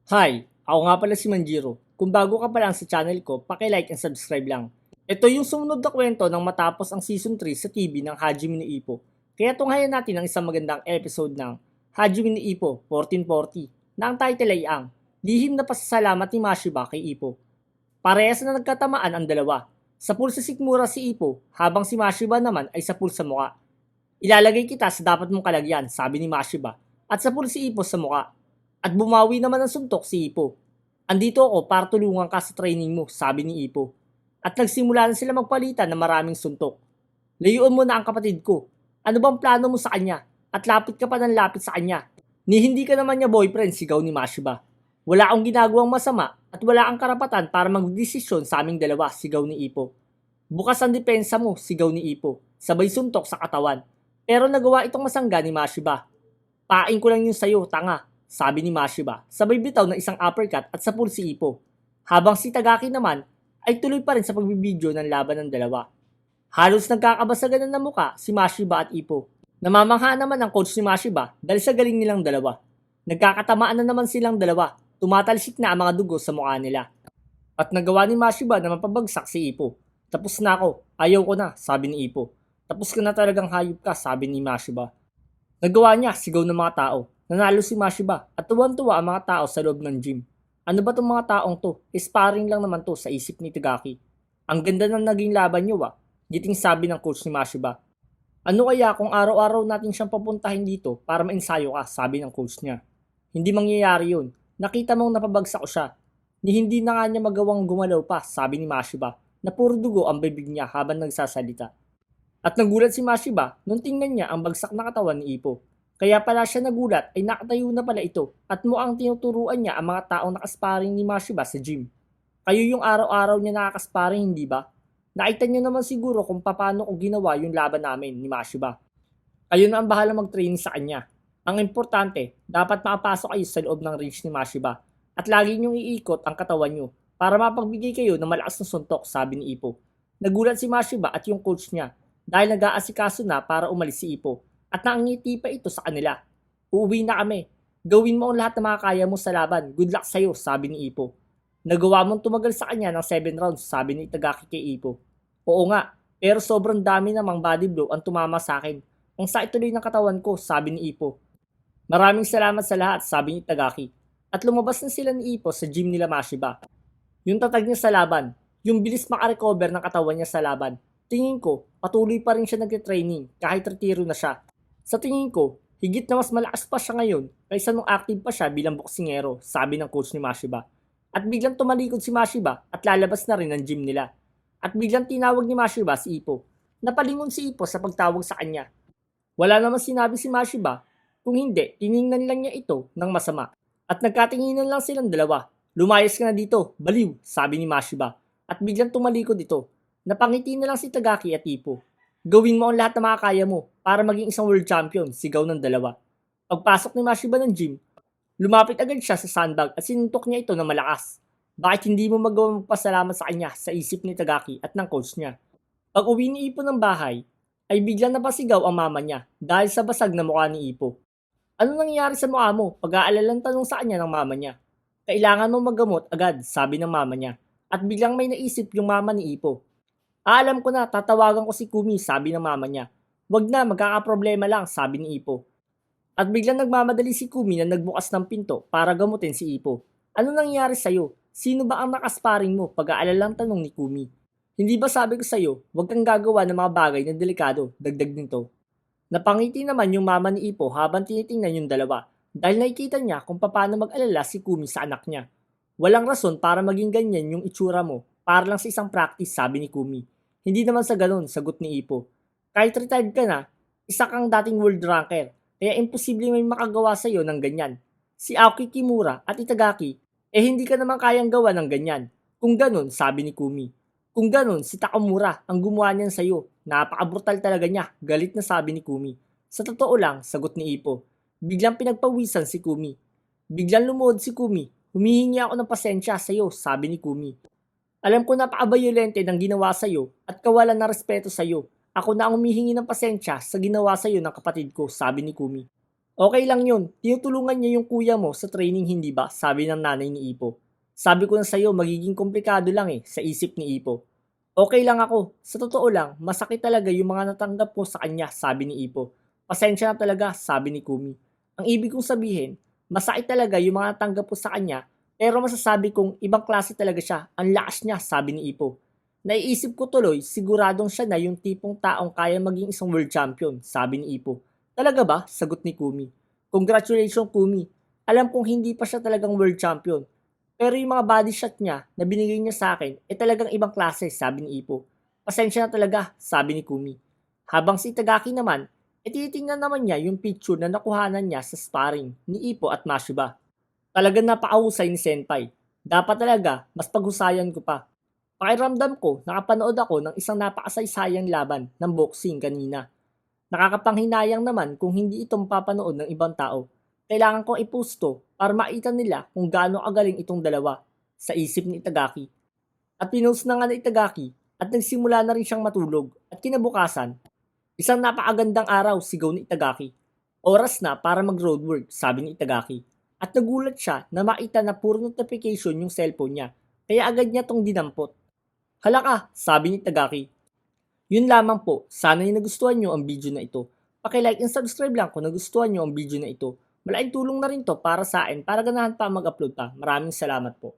Hi, ako nga pala si Manjiro. Kung bago ka pa lang sa channel ko, paki-like and subscribe lang. Ito yung sumunod na kwento ng matapos ang Season 3 sa TV ng Hajime no Ippo. Kaya tunghayan natin ang isang magandang episode ng Hajime no Ippo 1440 na ang title ay ang Lihim na Pasasalamat ni Mashiba kay Ippo. Parehas na nagkatamaan ang dalawa. Sa pool sa sikmura si Ippo, habang si Mashiba naman ay sa pool sa muka. Ilalagay kita sa dapat mong kalagyan, sabi ni Mashiba, at sa pool si Ippo sa muka. At bumawi naman ng suntok si Ippo. Andito ako para tulungan ka sa training mo, sabi ni Ippo. At nagsimula na sila magpalitan ng maraming suntok. Layuan mo na ang kapatid ko. Ano bang plano mo sa kanya? At lapit ka pa ng lapit sa kanya. Ni hindi ka naman niya boyfriend, sigaw ni Mashiba. Wala akong ginagawang masama at wala kang karapatan para magdesisyon sa aming dalawa, sigaw ni Ippo. Bukas ang depensa mo, sigaw ni Ippo, sabay suntok sa katawan. Pero nagawa itong masangga ni Mashiba. Paing ko lang yun sa'yo, tanga, sabi ni Mashiba, sabay bitaw ng isang uppercut at sapul si Ippo. Habang si Tagaki naman ay tuloy pa rin sa pagbibideo ng laban ng dalawa. Halos nagkakabasagan ng muka si Mashiba at Ippo. Namamangha naman ang coach ni Mashiba dahil sa galing nilang dalawa. Nagkakatamaan na naman silang dalawa, tumatalsik na ang mga dugo sa mukha nila. At nagawa ni Mashiba na mapabagsak si Ippo. Tapos na ako, ayaw ko na, sabi ni Ippo. Tapos ka na talagang hayop ka, sabi ni Mashiba. Nagawa niya, sigaw ng mga tao. Nanalo si Mashiba at tuwan-tuwa ang mga tao sa loob ng gym. Ano ba tong mga taong to? Sparring lang naman to sa isip ni Tagaki. Ang ganda ng naging laban niyo giting sabi ng coach ni Mashiba. Ano kaya kung araw-araw natin siyang papuntahin dito para mainsayo ka, sabi ng coach niya. Hindi mangyayari yun. Nakita mong napabagsak ko siya. Ni hindi na nga niya magawang gumalaw pa, sabi ni Mashiba, na puro dugo ang bibig niya habang nagsasalita. At nagulat si Mashiba nung tingnan niya ang bagsak na katawan ni Ippo. Kaya pala siya nagulat ay nakatayo na pala ito at mukhang tinuturuan niya ang mga taong nakasparing ni Mashiba sa gym. Kayo yung araw-araw niya nakakasparing, hindi ba? Nakita niyo naman siguro kung paano ko ginawa yung laban namin ni Mashiba. Kayo na ang bahala mag-training sa kanya. Ang importante, dapat makapasok kayo sa loob ng range ni Mashiba at lagi niyong iikot ang katawan niyo para mapagbigay kayo ng malakas na suntok, sabi ni Ippo. Nagulat si Mashiba at yung coach niya dahil nag-aasikaso na para umalis si Ippo at nangingiti pa ito sa kanila. Uuwi na kami. Gawin mo ang lahat na makakaya mo sa laban. Good luck sa'yo, sabi ni Ippo. Nagawa mong tumagal sa kanya ng 7 rounds, sabi ni Tagaki kay Ippo. Oo nga, pero sobrang dami namang body blow ang tumama sa akin. Ang sakit tuloy ng katawan ko, sabi ni Ippo. Maraming salamat sa lahat, sabi ni Tagaki. At lumabas na sila ni Ippo sa gym nila Mashiba. Yung tatag niya sa laban, yung bilis makarecover ng katawan niya sa laban. Tingin ko, patuloy pa rin siya nagte-training kahit retiro na siya. Sa tingin ko, higit na mas malakas pa siya ngayon kaysa nung active pa siya bilang boksingero, sabi ng coach ni Mashiba. At biglang tumalikod si Mashiba at lalabas na rin ng gym nila. At biglang tinawag ni Mashiba si Ippo. Napalingon si Ippo sa pagtawag sa kanya. Wala naman sinabi si Mashiba, kung hindi, tiningnan lang niya ito ng masama. At nagkatinginan lang silang dalawa. Lumayas ka na dito, baliw, sabi ni Mashiba. At biglang tumalikod ito. Napangiti na lang si Tagaki at Ippo. Gawin mo ang lahat na makakaya mo para maging isang world champion, sigaw ng dalawa. Pagpasok ni Mashiba ng gym, lumapit agad siya sa sandbag at sinuntok niya ito ng malakas. Bakit hindi mo magawang magpasalamat sa kanya sa isip ni Tagaki at ng coach niya? Pag uwi ni Ippo ng bahay, ay biglang napasigaw ang mama niya dahil sa basag na mukha ni Ippo. Ano nangyayari sa mukha mo? Pag-aalalang tanong sa kanya ng mama niya. Kailangan mo maggamot agad, sabi ng mama niya. At biglang may naisip yung mama ni Ippo. Alam ko na, tatawagan ko si Kumi, sabi ng mama niya. Wag na, magkakaproblema lang, sabi ni Ippo. At biglang nagmamadali si Kumi na nagbukas ng pinto para gamutin si Ippo. Ano nangyari sa'yo? Sino ba ang nakasparing mo? Pag-aalalang tanong ni Kumi. Hindi ba sabi ko sa'yo, wag kang gagawa ng mga bagay na delikado, dagdag nito. Napangiti naman yung mama ni Ippo habang tinitingnan yung dalawa dahil nakikita niya kung paano mag-alala si Kumi sa anak niya. Walang rason para maging ganyan yung itsura mo, para lang sa isang practice, sabi ni Kumi. Hindi naman sa ganun, sagot ni Ippo. Kahit retired ka na, isa kang dating world ranker, kaya imposible may makagawa sa iyo ng ganyan. Si Aoki Kimura at Itagaki, hindi ka naman kayang gawa ng ganyan. Kung ganun, sabi ni Kumi. Kung ganun, si Takamura ang gumawa niyan sa iyo. Napaka-brutal talaga niya, galit na sabi ni Kumi. Sa totoo lang, sagot ni Ippo. Biglang pinagpawisan si Kumi. Biglang lumuhod si Kumi. Humihingi ako ng pasensya sa iyo, sabi ni Kumi. Alam ko napaka-violente ng ginawa sa'yo at kawalan ng respeto sa'yo. Ako na ang humihingi ng pasensya sa ginawa sa'yo ng kapatid ko, sabi ni Kumi. Okay lang yun, tinutulungan niya yung kuya mo sa training hindi ba? Sabi ng nanay ni Ipo. Sabi ko na sa'yo magiging komplikado lang sa isip ni Ipo. Okay lang ako, sa totoo lang, masakit talaga yung mga natanggap ko sa kanya, sabi ni Ipo. Pasensya na talaga, sabi ni Kumi. Ang ibig kong sabihin, masakit talaga yung mga natanggap ko sa kanya, pero masasabi kong ibang klase talaga siya, ang lakas niya, sabi ni Ipo. Naiisip ko tuloy, siguradong siya na yung tipong taong kaya maging isang world champion, sabi ni Ipo. Talaga ba? Sagot ni Kumi. Congratulations Kumi. Alam kong hindi pa siya talagang world champion. Pero yung mga body shot niya na binigay niya sa akin, talagang ibang klase, sabi ni Ipo. Pasensya na talaga, sabi ni Kumi. Habang si Itagaki naman, tinitingnan naman niya yung picture na nakuhanan niya sa sparring ni Ipo at Mashiba. Talagang napakahusay ni Senpai. Dapat talaga, mas paghusayan ko pa. Pakiramdam ko, nakapanood ako ng isang napakasaysayang laban ng boxing kanina. Nakakapanghinayang naman kung hindi ito mapapanood ng ibang tao. Kailangan kong i-post to para makita nila kung gaano kagaling itong dalawa sa isip ni Itagaki. At pinost na nga ni Itagaki at nagsimula na rin siyang matulog at kinabukasan, isang napakagandang araw sigaw ni Itagaki. Oras na para mag-road work, sabi ni Itagaki. At nagulat siya na makita na puro notification yung cellphone niya, kaya agad niya tong dinampot. Hala ka, sabi ni Itagaki. Yun lamang po, sana yung nagustuhan nyo ang video na ito. Paki-like and subscribe lang kung nagustuhan nyo ang video na ito. Malaking tulong na rin to para sa akin para ganahan pa mag-upload pa. Maraming salamat po.